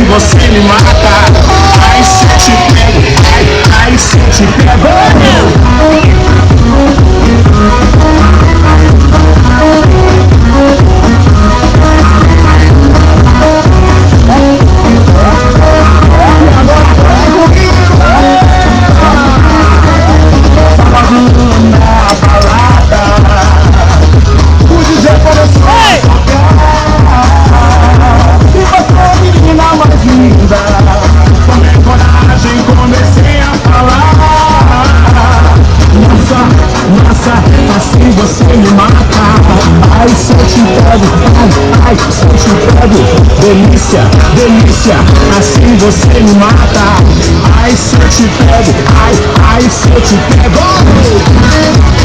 você me mata. Ai, se eu te pego, ai, se eu te pego. Na balada, o DJ começou a tocar. E você, menina mais linda, tomei coragem, comecei a falar. Nossa, nossa, assim você me mata. Ai, se eu te pego, ai, se eu te pego. Delícia, delícia, assim você me mata. Ai, se eu te pego, ai, se eu te pego.